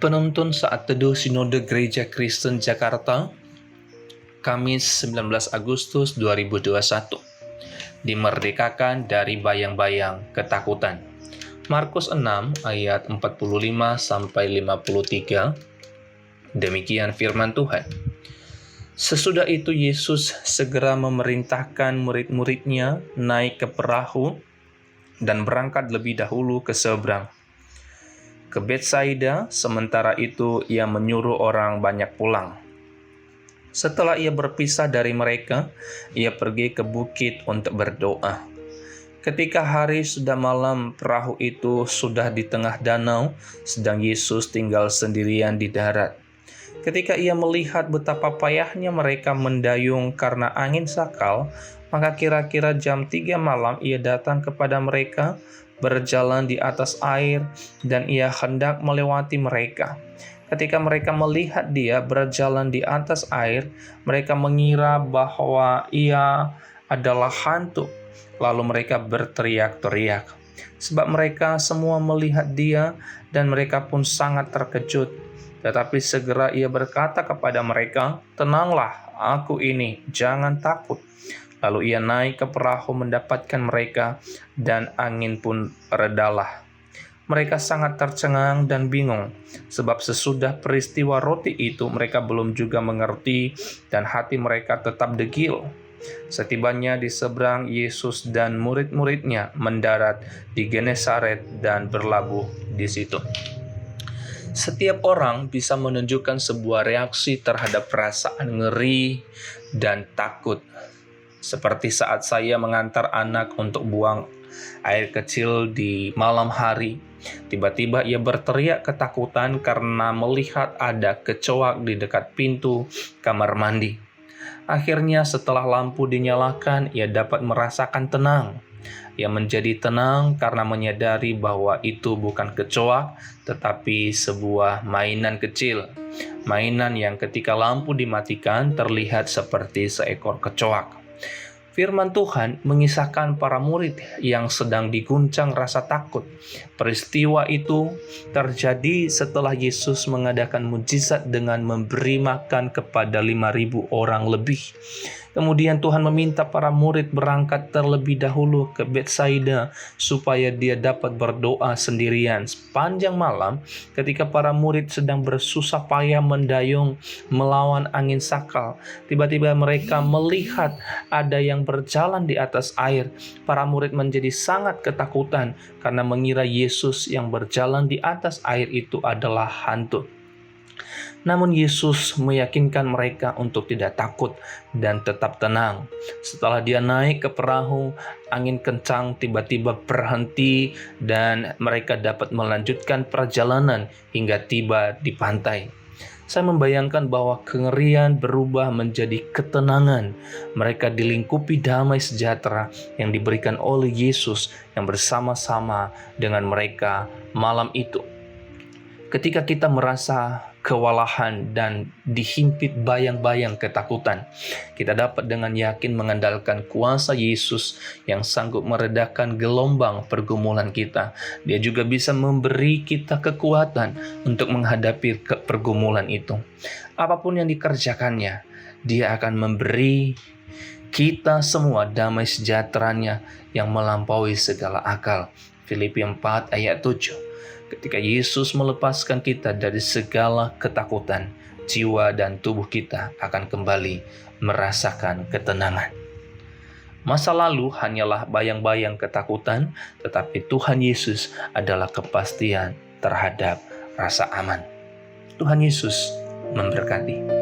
Penuntun Saat Teduh Sinode Gereja Kristen Jakarta, Kamis 19 Agustus 2021. Dimerdekakan dari bayang-bayang ketakutan. Markus 6 ayat 45-53. Demikian firman Tuhan. Sesudah itu Yesus segera memerintahkan murid-muridnya naik ke perahu dan berangkat lebih dahulu ke seberang, ke Betsaida. Sementara itu ia menyuruh orang banyak pulang. Setelah ia berpisah dari mereka, ia pergi ke bukit untuk berdoa. Ketika hari sudah malam, perahu itu sudah di tengah danau, sedang Yesus tinggal sendirian di darat. Ketika ia melihat betapa payahnya mereka mendayung karena angin sakal, maka kira-kira jam 3 malam ia datang kepada mereka, berjalan di atas air, dan ia hendak melewati mereka. Ketika mereka melihat dia berjalan di atas air, mereka mengira bahwa ia adalah hantu. Lalu mereka berteriak-teriak, sebab mereka semua melihat dia, dan mereka pun sangat terkejut. Tetapi segera ia berkata kepada mereka, "Tenanglah, aku ini, jangan takut." Lalu ia naik ke perahu mendapatkan mereka, dan angin pun redalah. Mereka sangat tercengang dan bingung, sebab sesudah peristiwa roti itu mereka belum juga mengerti, dan hati mereka tetap degil. Setibanya di seberang, Yesus dan murid-muridnya mendarat di Genesaret dan berlabuh di situ. Setiap orang bisa menunjukkan sebuah reaksi terhadap perasaan ngeri dan takut. Seperti saat saya mengantar anak untuk buang air kecil di malam hari, tiba-tiba ia berteriak ketakutan karena melihat ada kecoak di dekat pintu kamar mandi. Akhirnya setelah lampu dinyalakan, ia dapat merasakan tenang. Ia menjadi tenang karena menyadari bahwa itu bukan kecoak, tetapi sebuah mainan kecil. Mainan yang ketika lampu dimatikan terlihat seperti seekor kecoak. Firman Tuhan mengisahkan para murid yang sedang diguncang rasa takut. Peristiwa itu terjadi setelah Yesus mengadakan mujizat dengan memberi makan kepada 5.000 orang lebih. Kemudian Tuhan meminta para murid berangkat terlebih dahulu ke Betsaida supaya dia dapat berdoa sendirian sepanjang malam. Ketika para murid sedang bersusah payah mendayung melawan angin sakal, tiba-tiba mereka melihat ada yang berjalan di atas air. Para murid menjadi sangat ketakutan karena mengira Yesus yang berjalan di atas air itu adalah hantu. Namun Yesus meyakinkan mereka untuk tidak takut dan tetap tenang. Setelah dia naik ke perahu, angin kencang tiba-tiba berhenti dan mereka dapat melanjutkan perjalanan hingga tiba di pantai. Saya membayangkan bahwa kengerian berubah menjadi ketenangan. Mereka dilingkupi damai sejahtera yang diberikan oleh Yesus yang bersama-sama dengan mereka malam itu. Ketika kita merasa kewalahan dan dihimpit bayang-bayang ketakutan, kita dapat dengan yakin mengandalkan kuasa Yesus yang sanggup meredakan gelombang pergumulan kita. Dia juga bisa memberi kita kekuatan untuk menghadapi pergumulan itu. Apapun yang dikerjakannya, Dia akan memberi kita semua damai sejahteranya yang melampaui segala akal. Filipi 4 ayat 7. Ketika Yesus melepaskan kita dari segala ketakutan, jiwa dan tubuh kita akan kembali merasakan ketenangan. Masa lalu hanyalah bayang-bayang ketakutan, tetapi Tuhan Yesus adalah kepastian terhadap rasa aman. Tuhan Yesus memberkati.